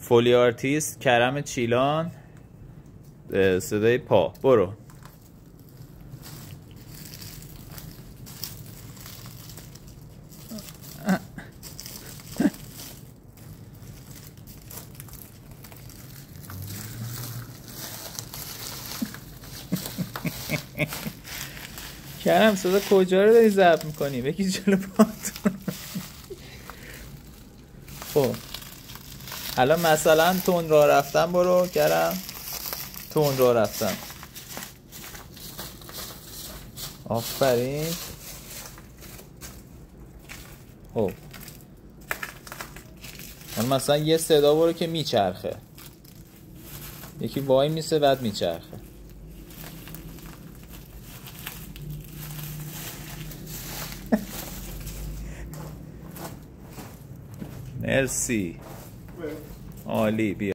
فولی آرتیست کرم چیلان، صدای پا. برو. کرم صدا کجا رو داری ضبط میکنی؟ بکی جلو پات. خب الان مثلا تون راه رفتن برو کرم، تون راه رفتن. آفرین. خب الان مثلا یه صدا برو که میچرخه، یکی وای میسه بعد میچرخه. مرسی، عالی. بیا